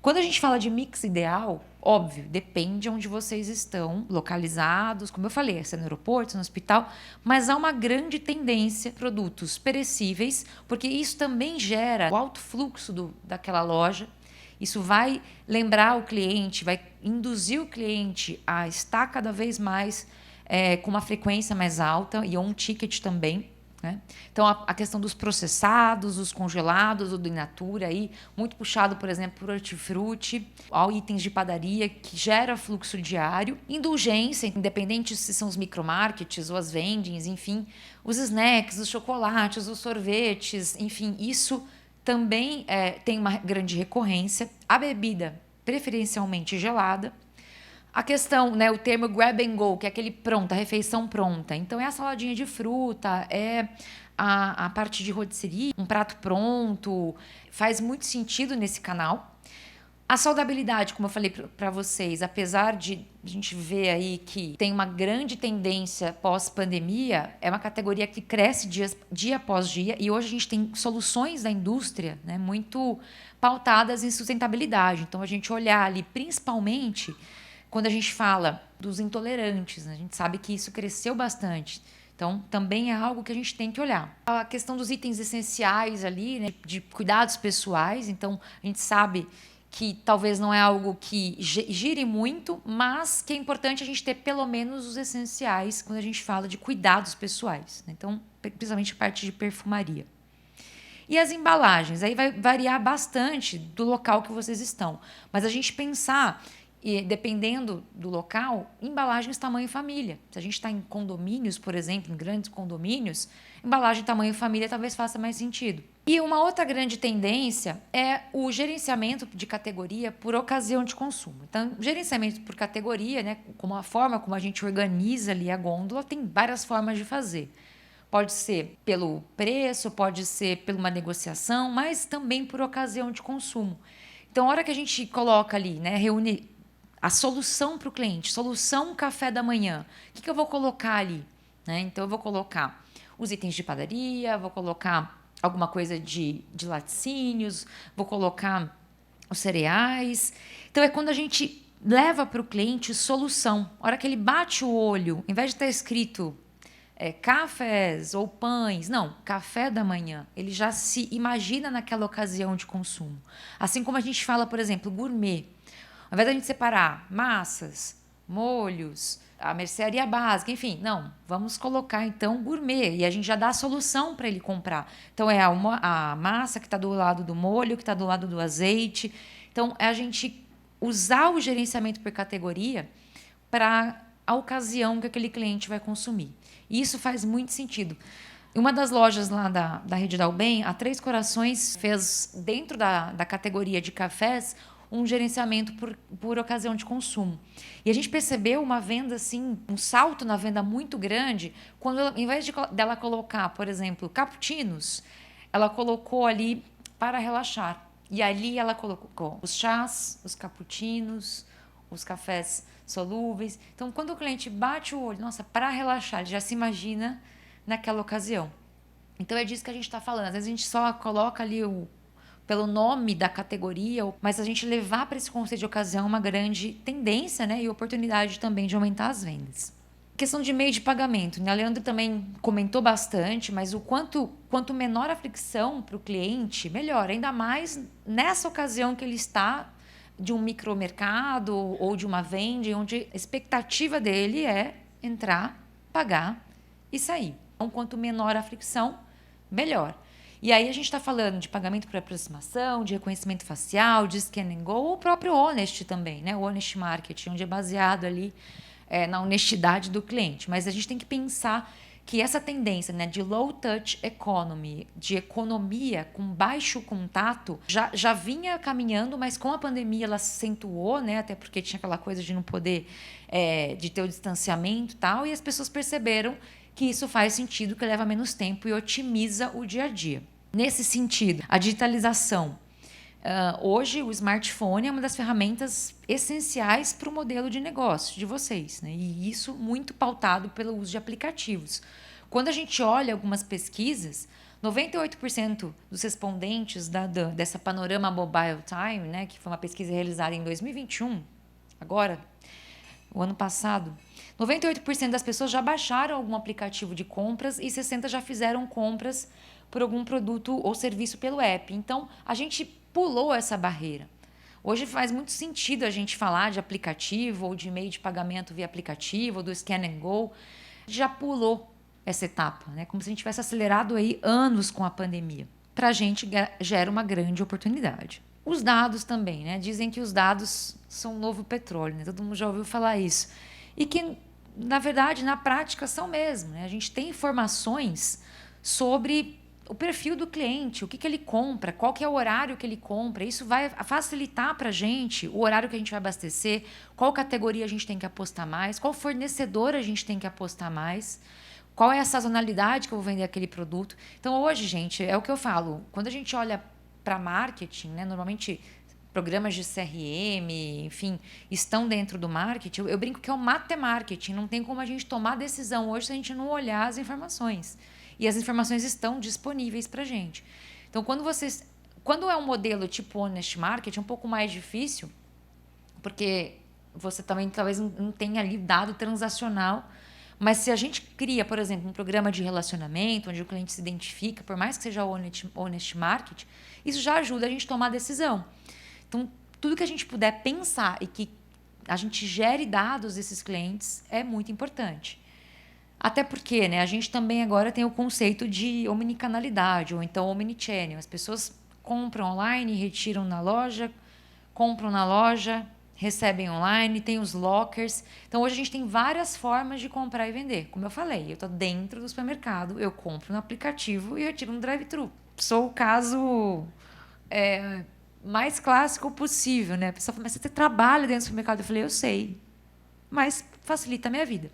Quando a gente fala de mix ideal, óbvio, depende onde vocês estão localizados, como eu falei, se é no aeroporto, no hospital, mas há uma grande tendência produtos perecíveis, porque isso também gera o alto fluxo daquela loja. Isso vai lembrar o cliente, vai induzir o cliente a estar cada vez mais com uma frequência mais alta e um ticket também. Né? Então, a questão dos processados, os congelados, o do in natura, aí, muito puxado, por exemplo, por hortifruti, ao itens de padaria, que gera fluxo diário. Indulgência, independente se são os micromarkets ou as vendings, enfim, os snacks, os chocolates, os sorvetes, enfim, isso também tem uma grande recorrência. A bebida, preferencialmente gelada. A questão, né, o termo grab and go, que é aquele pronto, a refeição pronta. Então, é a saladinha de fruta, é a parte de rotisserie, um prato pronto. Faz muito sentido nesse canal. A saudabilidade, como eu falei para vocês, apesar de a gente ver aí que tem uma grande tendência pós-pandemia, é uma categoria que cresce dia após dia e hoje a gente tem soluções da indústria, né, muito pautadas em sustentabilidade. Então, a gente olhar ali principalmente quando a gente fala dos intolerantes, né, a gente sabe que isso cresceu bastante. Então, também é algo que a gente tem que olhar. A questão dos itens essenciais ali, né, de cuidados pessoais. Então, a gente sabe que talvez não é algo que gire muito, mas que é importante a gente ter pelo menos os essenciais quando a gente fala de cuidados pessoais. Né? Então, principalmente a parte de perfumaria. E as embalagens, aí vai variar bastante do local que vocês estão. Mas a gente pensar, e dependendo do local, embalagens tamanho família. Se a gente está em condomínios, por exemplo, em grandes condomínios, embalagem tamanho família talvez faça mais sentido. E uma outra grande tendência é o gerenciamento de categoria por ocasião de consumo. Então, gerenciamento por categoria, né, como a forma como a gente organiza ali a gôndola, tem várias formas de fazer. Pode ser pelo preço, pode ser por uma negociação, mas também por ocasião de consumo. Então, a hora que a gente coloca ali, né, reúne a solução para o cliente, solução café da manhã, o que eu vou colocar ali? Né? Então, eu vou colocar os itens de padaria, vou colocar alguma coisa de laticínios, vou colocar os cereais. Então, é quando a gente leva para o cliente solução. A hora que ele bate o olho, em vez de estar escrito cafés ou pães, não, café da manhã, ele já se imagina naquela ocasião de consumo. Assim como a gente fala, por exemplo, gourmet. Ao invés da gente separar massas, molhos, a mercearia básica, enfim, não, vamos colocar então gourmet e a gente já dá a solução para ele comprar. Então é a massa que está do lado do molho, que está do lado do azeite. Então é a gente usar o gerenciamento por categoria para a ocasião que aquele cliente vai consumir. E isso faz muito sentido. Uma das lojas lá da Rede Dalben, a Três Corações, fez dentro da categoria de cafés um gerenciamento por ocasião de consumo. E a gente percebeu uma venda, assim, um salto na venda muito grande, quando ela, em vez dela colocar, por exemplo, cappuccinos, ela colocou ali para relaxar. E ali ela colocou os chás, os cappuccinos, os cafés solúveis. Então, quando o cliente bate o olho, nossa, para relaxar, ele já se imagina naquela ocasião. Então, é disso que a gente está falando. Às vezes a gente só coloca ali pelo nome da categoria, mas a gente levar para esse conceito de ocasião é uma grande tendência, né? E oportunidade também de aumentar as vendas. Questão de meio de pagamento, né? A Leandro também comentou bastante, mas quanto menor a fricção para o cliente, melhor. Ainda mais nessa ocasião que ele está de um micromercado ou de uma venda, onde a expectativa dele é entrar, pagar e sair. Então, quanto menor a fricção, melhor. E aí a gente está falando de pagamento por aproximação, de reconhecimento facial, de scan and go, ou o próprio Honest também, né? O Honest Marketing, onde é baseado ali na honestidade do cliente. Mas a gente tem que pensar que essa tendência, né, de low touch economy, de economia com baixo contato, já vinha caminhando, mas com a pandemia ela se acentuou, né, até porque tinha aquela coisa de não poder, de ter o distanciamento e tal, e as pessoas perceberam que isso faz sentido, que leva menos tempo e otimiza o dia a dia. Nesse sentido, a digitalização. Hoje, o smartphone é uma das ferramentas essenciais para o modelo de negócio de vocês, né? E isso muito pautado pelo uso de aplicativos. Quando a gente olha algumas pesquisas, 98% dos respondentes dessa Panorama Mobile Time, né, que foi uma pesquisa realizada em 2021, agora, o ano passado, 98% das pessoas já baixaram algum aplicativo de compras e 60% já fizeram compras por algum produto ou serviço pelo app. Então, a gente pulou essa barreira. Hoje faz muito sentido a gente falar de aplicativo ou de meio de pagamento via aplicativo ou do Scan and Go. Já pulou essa etapa, né? Como se a gente tivesse acelerado aí anos com a pandemia. Para a gente gera uma grande oportunidade. Os dados também, né? Dizem que os dados são um novo petróleo, né? Todo mundo já ouviu falar isso. E que, na verdade, na prática são mesmo, né? A gente tem informações sobre o perfil do cliente, o que ele compra, qual que é o horário que ele compra. Isso vai facilitar para a gente o horário que a gente vai abastecer, qual categoria a gente tem que apostar mais, qual fornecedor a gente tem que apostar mais, qual é a sazonalidade que eu vou vender aquele produto. Então, hoje, gente, é o que eu falo. Quando a gente olha para marketing, né, normalmente programas de CRM, enfim, estão dentro do marketing. Eu brinco que é o mate-marketing. Não tem como a gente tomar decisão hoje se a gente não olhar as informações. E as informações estão disponíveis para a gente. Então, quando é um modelo tipo Honest Marketing, é um pouco mais difícil, porque você também talvez não tenha ali dado transacional. Mas se a gente cria, por exemplo, um programa de relacionamento, onde o cliente se identifica, por mais que seja o Honest Marketing, isso já ajuda a gente a tomar decisão. Então, tudo que a gente puder pensar e que a gente gere dados desses clientes é muito importante. Até porque, né, a gente também agora tem o conceito de omnicanalidade, ou então omnichannel. As pessoas compram online, retiram na loja, compram na loja, recebem online, tem os lockers. Então, hoje a gente tem várias formas de comprar e vender. Como eu falei, eu estou dentro do supermercado, eu compro no aplicativo e retiro no drive-thru. Sou o caso mais clássico possível, né? A pessoa fala, mas você trabalha dentro do supermercado? Eu falei, eu sei, mas facilita a minha vida.